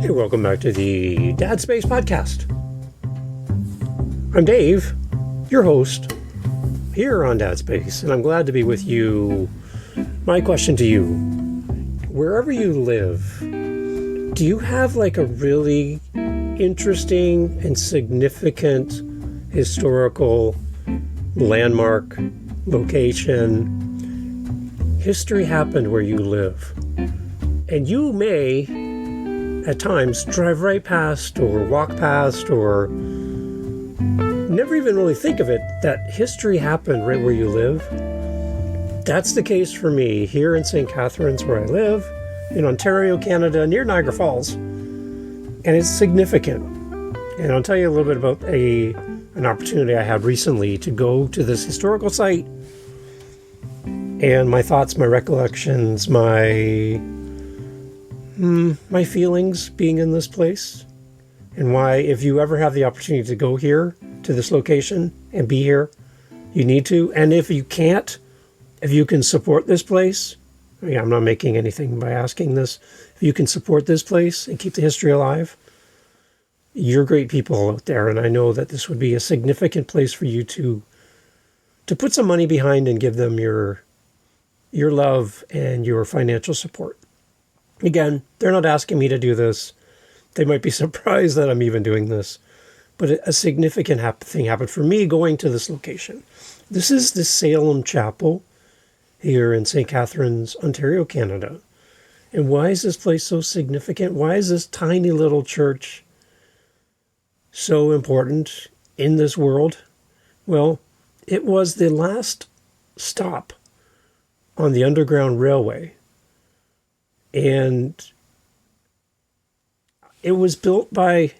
Hey, welcome back to the Dad Space Podcast. I'm Dave, your host, here on Dad Space, and I'm glad to be with you. My question to you, wherever you live, do you have like a really interesting and significant historical landmark, location, history happened where you live? And you may, at times, drive right past or walk past or never even really think of it, that history happened right where you live. That's the case for me here in St. Catharines, where I live, in Ontario, Canada, near Niagara Falls. And it's significant. And I'll tell you a little bit about an opportunity I had recently to go to this historical site, and my thoughts, my recollections, my feelings being in this place, and why, if you ever have the opportunity to go here to this location and be here, you need to. And if you can't, if you can support this place, I'm not making anything by asking this, if you can support this place and keep the history alive, you're great people out there, and I know that this would be a significant place for you to put some money behind and give them your love and your financial support. Again, they're not asking me to do this. They might be surprised that I'm even doing this. But a significant thing happened for me going to this location. This is the Salem Chapel here in St. Catharines, Ontario, Canada. And why is this place so significant? Why is this tiny little church so important in this world? Well, it was the last stop on the Underground Railway. And it was built by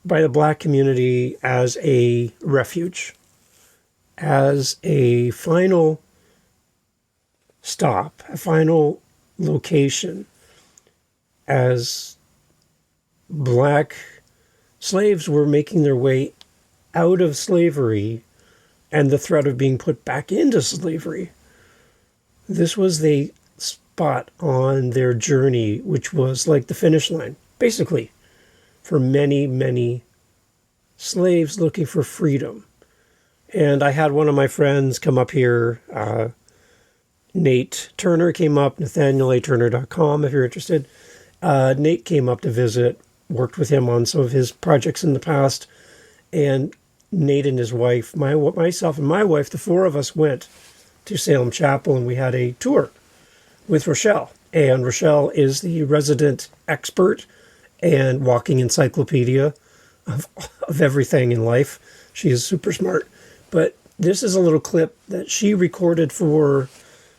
the Black community as a refuge, as a final stop, a final location, as Black slaves were making their way out of slavery and the threat of being put back into slavery. This was the spot on their journey, which was like the finish line, basically, for many, many slaves looking for freedom. And I had one of my friends come up here, Nate Turner came up, nathanielaturner.com if you're interested. Nate came up to visit, worked with him on some of his projects in the past, and Nate and his wife, myself and my wife, the four of us went to Salem Chapel, and we had a tour with Rochelle. And Rochelle is the resident expert and walking encyclopedia of everything in life. She is super smart. But this is a little clip that she recorded for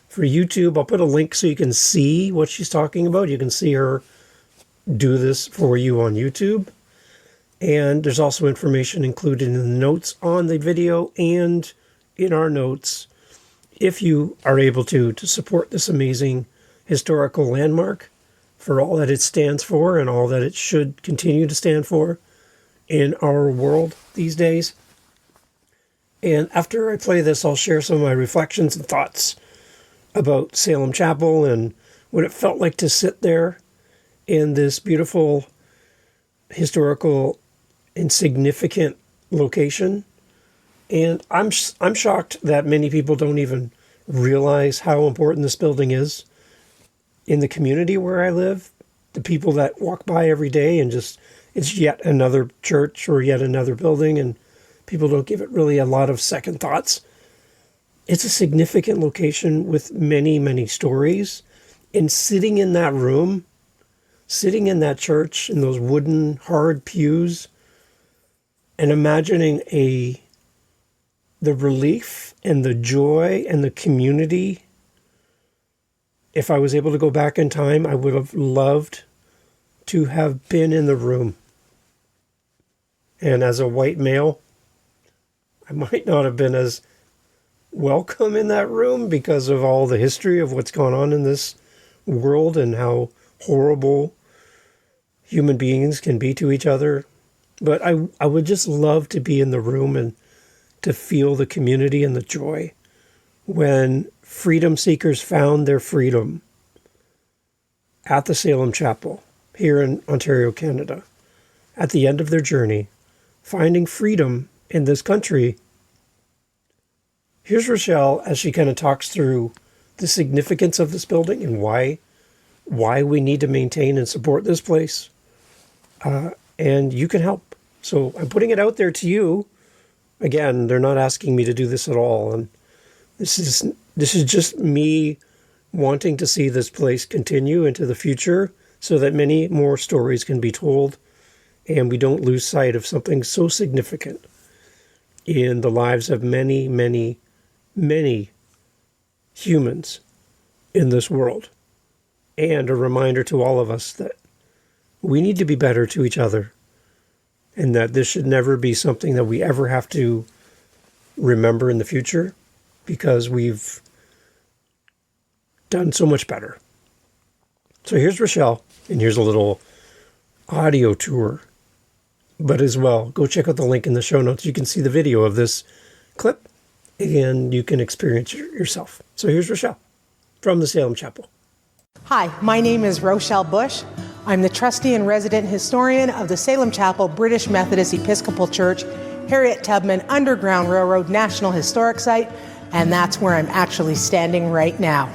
YouTube. I'll put a link so you can see what she's talking about. You can see her do this for you on YouTube. And there's also information included in the notes on the video and in our notes, if you are able to support this amazing historical landmark for all that it stands for and all that it should continue to stand for in our world these days. And after I play this, I'll share some of my reflections and thoughts about Salem Chapel and what it felt like to sit there in this beautiful, historical, and significant location. And I'm shocked that many people don't even realize how important this building is in the community where I live. The people that walk by every day and just, it's yet another church or yet another building, and people don't give it really a lot of second thoughts. It's a significant location with many, many stories. And sitting in that room, sitting in that church in those wooden, hard pews, and imagining the relief and the joy and the community. If I was able to go back in time, I would have loved to have been in the room. And as a white male, I might not have been as welcome in that room because of all the history of what's gone on in this world and how horrible human beings can be to each other. But I would just love to be in the room and to feel the community and the joy when freedom seekers found their freedom at the Salem Chapel here in Ontario, Canada, at the end of their journey, finding freedom in this country. Here's Rochelle as she kind of talks through the significance of this building and why we need to maintain and support this place. And you can help. So I'm putting it out there to you. Again, they're not asking me to do this at all. And this is just me wanting to see this place continue into the future so that many more stories can be told and we don't lose sight of something so significant in the lives of many, many, many humans in this world. And a reminder to all of us that we need to be better to each other and that this should never be something that we ever have to remember in the future because we've done so much better. So here's Rochelle, and here's a little audio tour. But as well, go check out the link in the show notes. You can see the video of this clip, and you can experience it yourself. So here's Rochelle from the Salem Chapel. Hi, my name is Rochelle Bush. I'm the trustee and resident historian of the Salem Chapel British Methodist Episcopal Church, Harriet Tubman Underground Railroad National Historic Site, and that's where I'm actually standing right now.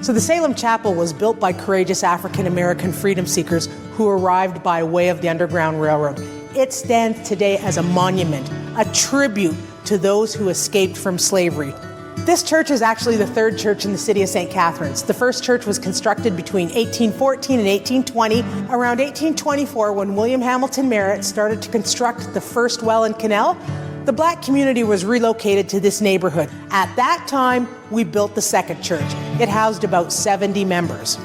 So the Salem Chapel was built by courageous African-American freedom seekers who arrived by way of the Underground Railroad. It stands today as a monument, a tribute to those who escaped from slavery. This church is actually the third church in the city of St. Catharines. The first church was constructed between 1814 and 1820. Around 1824, when William Hamilton Merritt started to construct the first well and canal, the black community was relocated to this neighborhood. At that time, we built the second church. It housed about 70 members.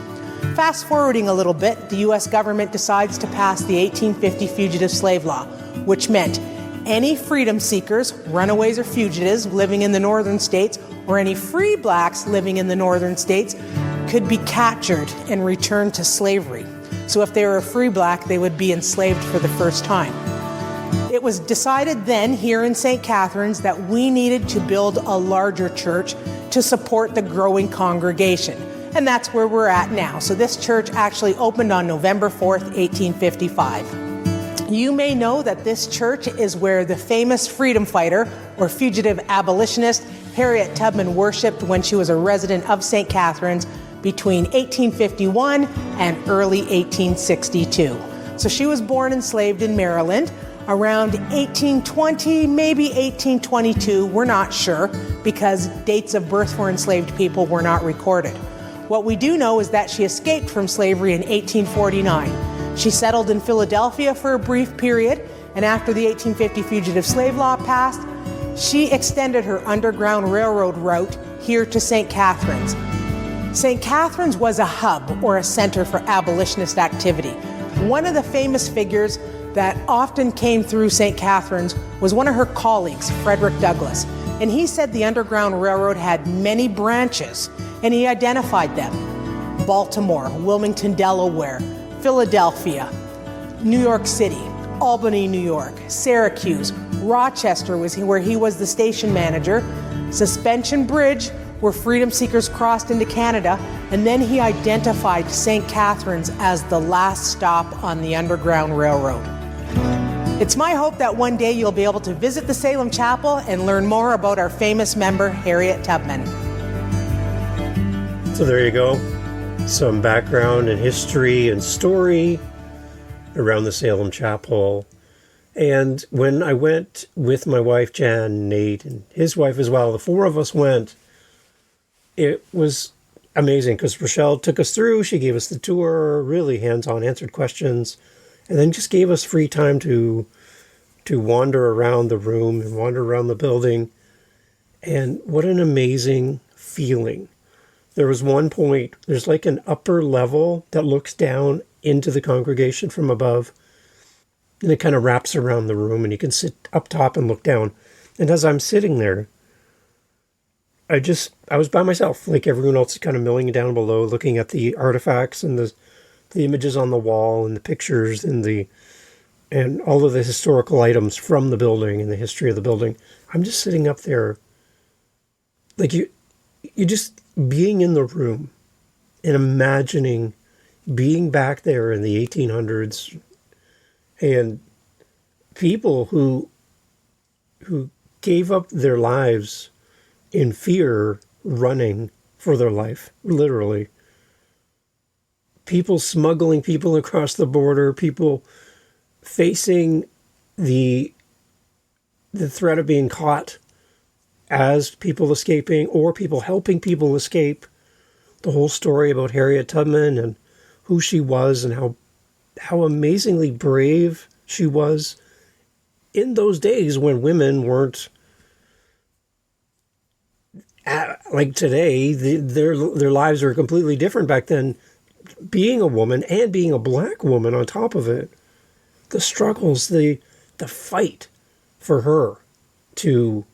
Fast forwarding a little bit, the U.S. government decides to pass the 1850 Fugitive Slave Law, which meant any freedom seekers, runaways or fugitives living in the northern states, or any free blacks living in the northern states could be captured and returned to slavery. So if they were a free black, they would be enslaved for the first time. It was decided then here in St. Catharines that we needed to build a larger church to support the growing congregation. And that's where we're at now. So this church actually opened on November 4th, 1855. You may know that this church is where the famous freedom fighter or fugitive abolitionist Harriet Tubman worshipped when she was a resident of St. Catharines between 1851 and early 1862. So she was born enslaved in Maryland around 1820, maybe 1822. We're not sure because dates of birth for enslaved people were not recorded. What we do know is that she escaped from slavery in 1849. She settled in Philadelphia for a brief period, and after the 1850 Fugitive Slave Law passed, she extended her Underground Railroad route here to St. Catharines. St. Catharines was a hub or a center for abolitionist activity. One of the famous figures that often came through St. Catharines was one of her colleagues, Frederick Douglass. And he said the Underground Railroad had many branches, and he identified them. Baltimore, Wilmington, Delaware, Philadelphia, New York City, Albany, New York, Syracuse, Rochester was where he was the station manager, Suspension Bridge, where freedom seekers crossed into Canada, and then he identified St. Catharines as the last stop on the Underground Railroad. It's my hope that one day you'll be able to visit the Salem Chapel and learn more about our famous member, Harriet Tubman. So there you go. Some background and history and story around the Salem Chapel. And when I went with my wife, Jan, Nate, and his wife as well, the four of us went, it was amazing because Rochelle took us through. She gave us the tour, really hands-on, answered questions, and then just gave us free time to wander around the room and wander around the building. And what an amazing feeling. There was one point, there's like an upper level that looks down into the congregation from above, and it kind of wraps around the room, and you can sit up top and look down. And as I'm sitting there, I was by myself, like everyone else, kind of milling down below, looking at the artifacts and the images on the wall and the pictures and all of the historical items from the building and the history of the building. I'm just sitting up there, like you just being in the room and imagining being back there in the 1800s and people who gave up their lives in fear, running for their life, literally. People smuggling people across the border, people facing the threat of being caught as people escaping or people helping people escape. The whole story about Harriet Tubman and who she was and how amazingly brave she was in those days when women weren't like today. Their lives were completely different back then. Being a woman and being a black woman on top of it, the struggles, the fight for her to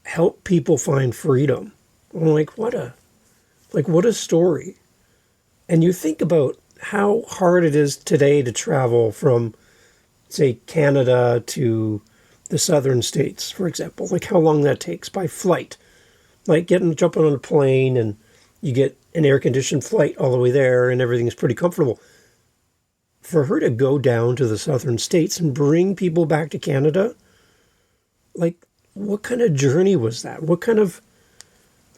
help people find freedom. I'm like, what a story. And you think about how hard it is today to travel from, say, Canada to the southern states, for example, like how long that takes by flight. Like jumping on a plane and you get an air-conditioned flight all the way there and everything's pretty comfortable. For her to go down to the southern states and bring people back to Canada, like, what kind of journey was that? What kind of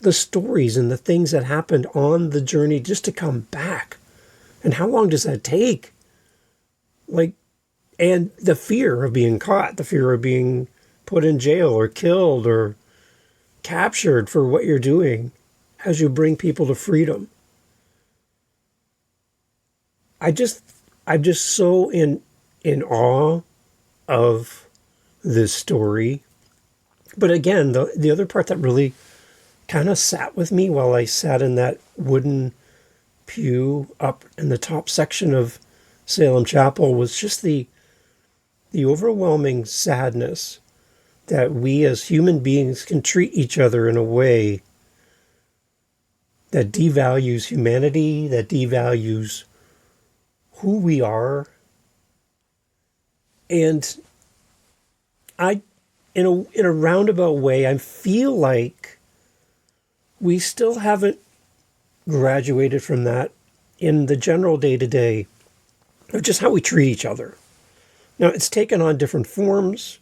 the stories and the things that happened on the journey just to come back? And how long does that take? Like, and the fear of being caught, the fear of being put in jail or killed or captured for what you're doing as you bring people to freedom. I'm just so in awe of this story. But again, the other part that really kind of sat with me while I sat in that wooden pew up in the top section of Salem Chapel was just the overwhelming sadness that we as human beings can treat each other in a way that devalues humanity, that devalues who we are. And in a roundabout way, I feel like we still haven't graduated from that in the general day-to-day of just how we treat each other. Now, it's taken on different forms.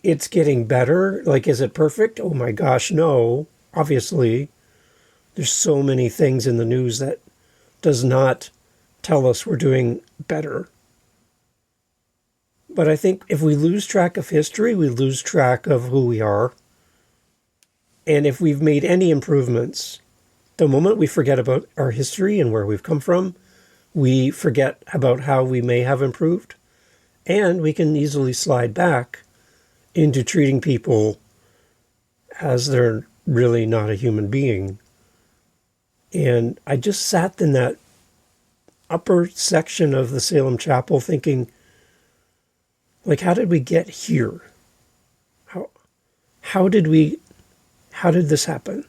It's getting better. Like, is it perfect? Oh my gosh, no. Obviously, there's so many things in the news that does not tell us we're doing better. But I think if we lose track of history, we lose track of who we are. And if we've made any improvements, the moment we forget about our history and where we've come from, we forget about how we may have improved. And we can easily slide back into treating people as they're really not a human being. And I just sat in that upper section of the Salem Chapel thinking, like, how did we get here? How did this happen?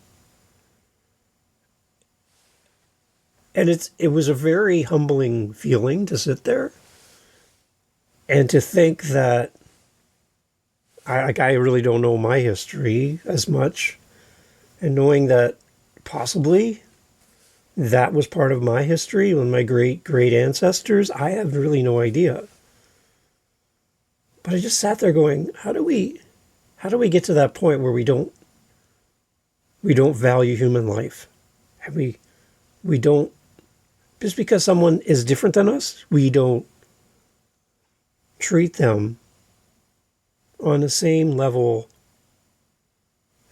And it was a very humbling feeling to sit there and to think that I really don't know my history as much, and knowing that possibly that was part of my history when my great ancestors, I have really no idea. But I just sat there going, how do we get to that point where we don't value human life? And we don't, just because someone is different than us, we don't treat them on the same level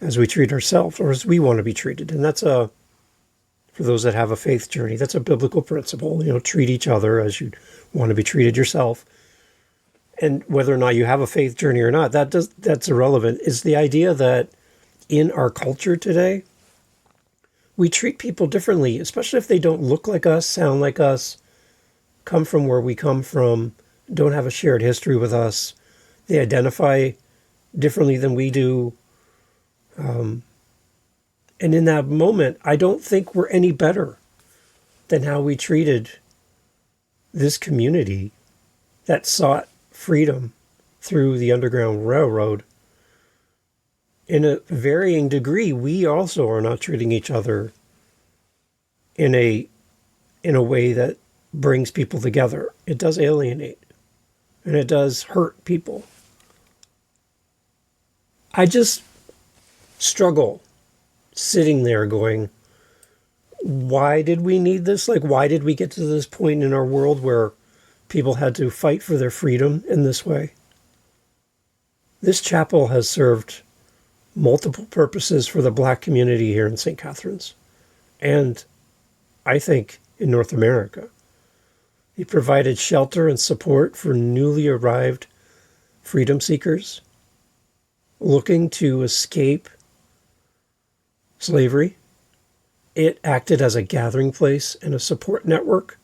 as we treat ourselves or as we want to be treated. And that's for those that have a faith journey, that's a biblical principle. Treat each other as you want to be treated yourself. And whether or not you have a faith journey or not, that's irrelevant. It's the idea that in our culture today, we treat people differently, especially if they don't look like us, sound like us, come from where we come from, don't have a shared history with us. They identify differently than we do. And in that moment, I don't think we're any better than how we treated this community that sought freedom through the Underground Railroad. In a varying degree, we also are not treating each other in a way that brings people together. It does alienate, and it does hurt people. I just struggle sitting there going, why did we need this? Like, why did we get to this point in our world where people had to fight for their freedom in this way? This chapel has served multiple purposes for the Black community here in St. Catharines, and I think in North America. It provided shelter and support for newly arrived freedom seekers looking to escape slavery. It acted as a gathering place and a support network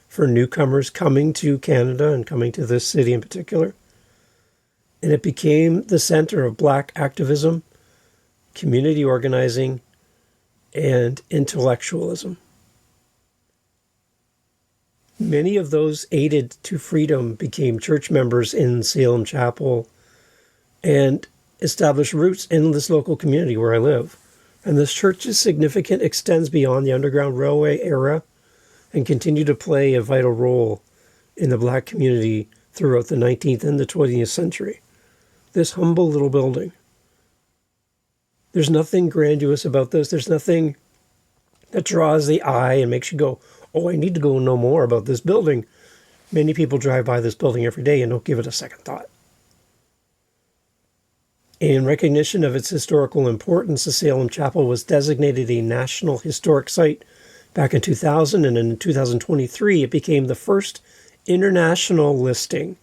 for newcomers coming to Canada and coming to this city in particular. And it became the center of Black activism, community organizing, and intellectualism. Many of those aided to freedom became church members in Salem Chapel and established roots in this local community where I live. And this church's significance extends beyond the Underground Railway era and continued to play a vital role in the Black community throughout the 19th and the 20th century. This humble little building. There's nothing grandiose about this. There's nothing that draws the eye and makes you go, oh, I need to go know more about this building. Many people drive by this building every day and don't give it a second thought. In recognition of its historical importance, the Salem Chapel was designated a National Historic Site back in 2000, and in 2023 it became the first international listing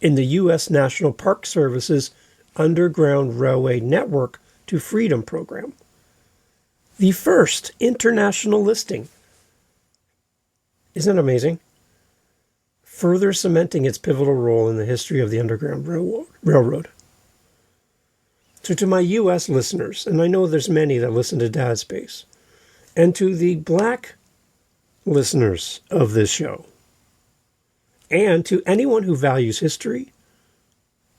in the U.S. National Park Service's Underground Railway Network to Freedom program. The first international listing. Isn't that amazing? Further cementing its pivotal role in the history of the Underground Railroad. So to my U.S. listeners, and I know there's many that listen to Dad Space, and to the Black listeners of this show, and to anyone who values history,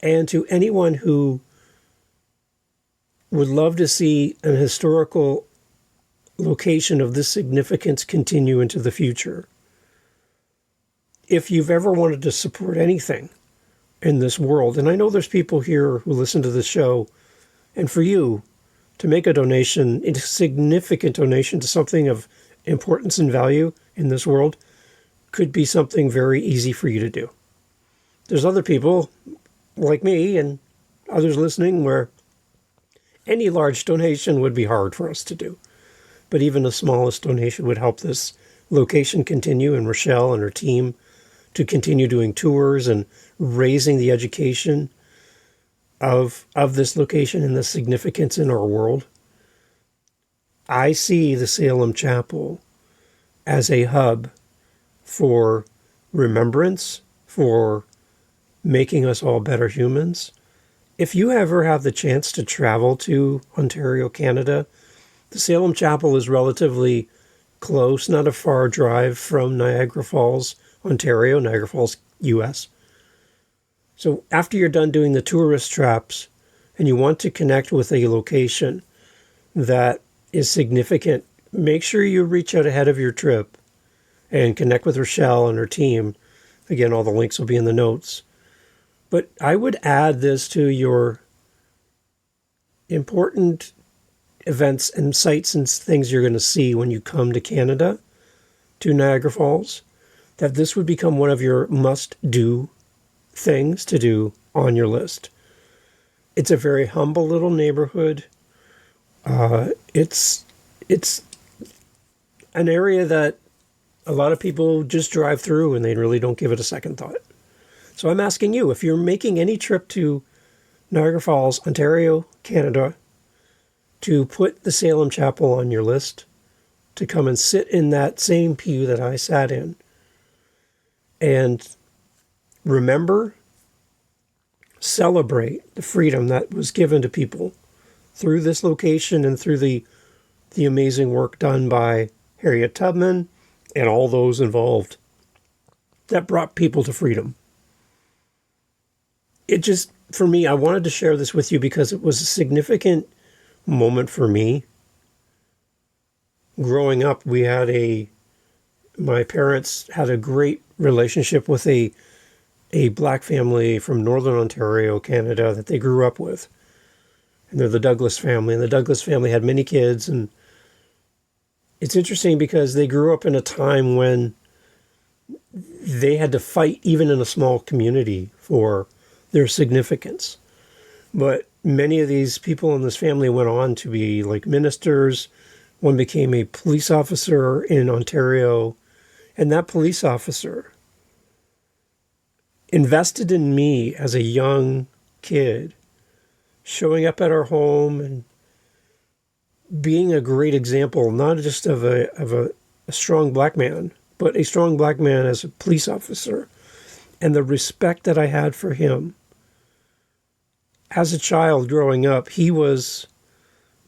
and to anyone who would love to see an historical location of this significance continue into the future. If you've ever wanted to support anything in this world, and I know there's people here who listen to this show, and for you to make a donation, a significant donation to something of importance and value in this world, could be something very easy for you to do. There's other people like me and others listening where any large donation would be hard for us to do. But even the smallest donation would help this location continue, and Rochelle and her team to continue doing tours and raising the education of this location and the significance in our world. I see the Salem Chapel as a hub for remembrance, for making us all better humans. If you ever have the chance to travel to Ontario, Canada, the Salem Chapel is relatively close, not a far drive from Niagara Falls, Ontario, Niagara Falls, U.S. So after you're done doing the tourist traps and you want to connect with a location that is significant, make sure you reach out ahead of your trip and connect with Rochelle and her team. Again, all the links will be in the notes. But I would add this to your important events and sites and things you're going to see when you come to Canada, to Niagara Falls, that this would become one of your must-do things to do on your list. It's a very humble little neighborhood. It's an area that a lot of people just drive through and they really don't give it a second thought. So I'm asking you, if you're making any trip to Niagara Falls, Ontario, Canada, to put the Salem Chapel on your list, to come and sit in that same pew that I sat in, and remember, celebrate the freedom that was given to people through this location and through the amazing work done by Harriet Tubman and all those involved that brought people to freedom. It just, for me, I wanted to share this with you because it was a significant moment for me growing up, my parents had a great relationship with a black family from Northern Ontario, Canada, that they grew up with. And they're the Douglas family. And the Douglas family had many kids. And it's interesting because they grew up in a time when they had to fight, even in a small community, for their significance. But many of these people in this family went on to be like ministers. One became a police officer in Ontario. And that police officer invested in me as a young kid, showing up at our home and being a great example, not just of a strong black man, but a strong black man as a police officer. And the respect that I had for him. As a child growing up, he was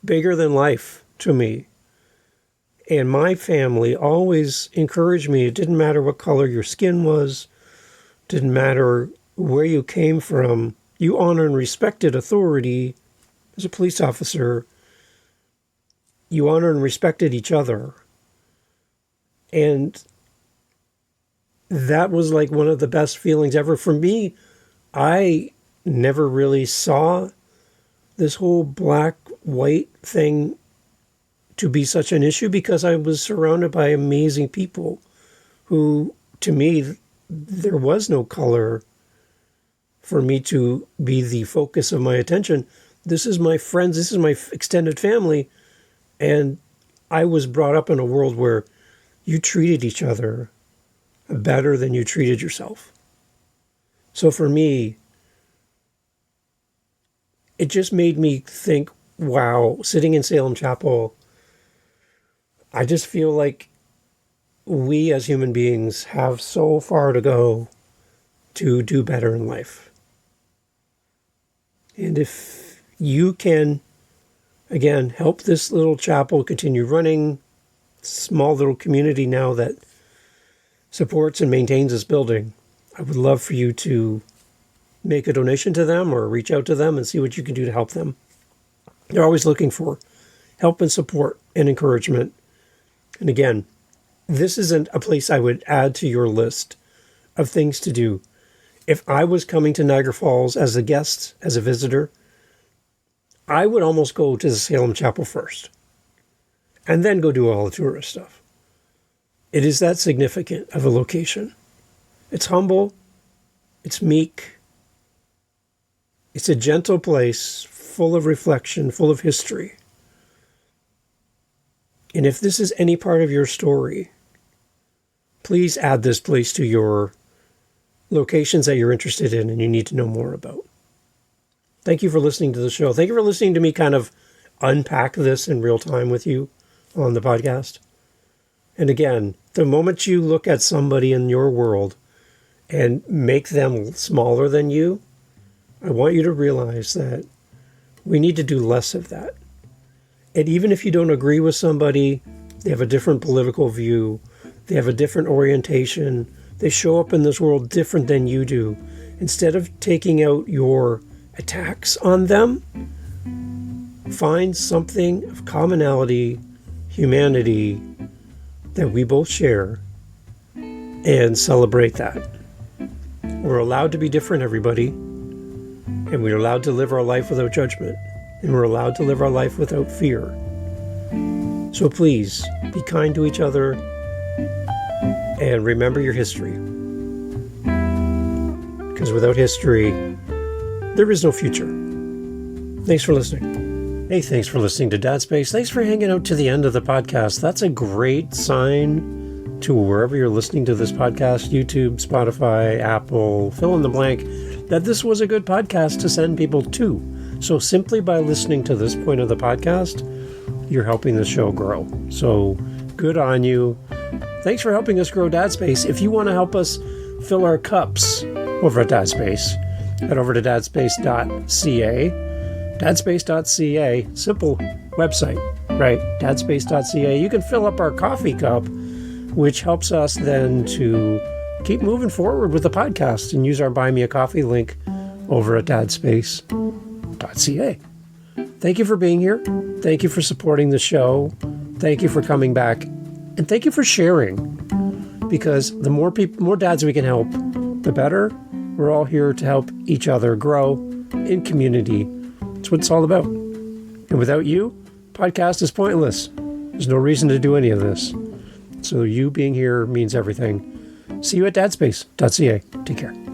bigger than life to me. And my family always encouraged me. It didn't matter what color your skin was. Didn't matter where you came from. You honor and respected authority as a police officer. You honor and respected each other. And that was like one of the best feelings ever. For me, I never really saw this whole black-white thing to be such an issue because I was surrounded by amazing people who, to me, there was no color for me to be the focus of my attention. This is my friends, this is my extended family, and I was brought up in a world where you treated each other better than you treated yourself. So for me, it just made me think, wow, sitting in Salem Chapel, I just feel like we as human beings have so far to go to do better in life. And if you can, again, help this little chapel continue running, small little community now that supports and maintains this building, I would love for you to make a donation to them or reach out to them and see what you can do to help them. They're always looking for help and support and encouragement. And again, this isn't a place I would add to your list of things to do. If I was coming to Niagara Falls as a guest, as a visitor, I would almost go to the Salem Chapel first and then go do all the tourist stuff. It is that significant of a location. It's humble. It's meek. It's a gentle place, full of reflection, full of history. And if this is any part of your story, please add this place to your locations that you're interested in and you need to know more about. Thank you for listening to the show. Thank you for listening to me kind of unpack this in real time with you on the podcast. And again, the moment you look at somebody in your world and make them smaller than you, I want you to realize that we need to do less of that. And even if you don't agree with somebody, they have a different political view, they have a different orientation, they show up in this world different than you do. Instead of taking out your attacks on them, find something of commonality, humanity that we both share, and celebrate that. We're allowed to be different, everybody, and we're allowed to live our life without judgment, and we're allowed to live our life without fear. So please, be kind to each other, and remember your history. Because without history, there is no future. Thanks for listening. Hey, thanks for listening to Dad Space. Thanks for hanging out to the end of the podcast. That's a great sign to wherever you're listening to this podcast, YouTube, Spotify, Apple, fill in the blank, that this was a good podcast to send people to. So simply by listening to this point of the podcast, you're helping the show grow. So good on you. Thanks for helping us grow Dad Space. If you want to help us fill our cups over at Dad Space, head over to dadspace.ca. Dadspace.ca, simple website, right? Dadspace.ca. You can fill up our coffee cup, which helps us then to keep moving forward with the podcast and use our Buy Me a Coffee link over at dadspace.ca. Thank you for being here. Thank you for supporting the show. Thank you for coming back, and thank you for sharing. Because the more people, more dads we can help, the better. We're all here to help each other grow in community. That's what it's all about. And without you, podcast is pointless. There's no reason to do any of this. So you being here means everything. See you at dadspace.ca. Take care.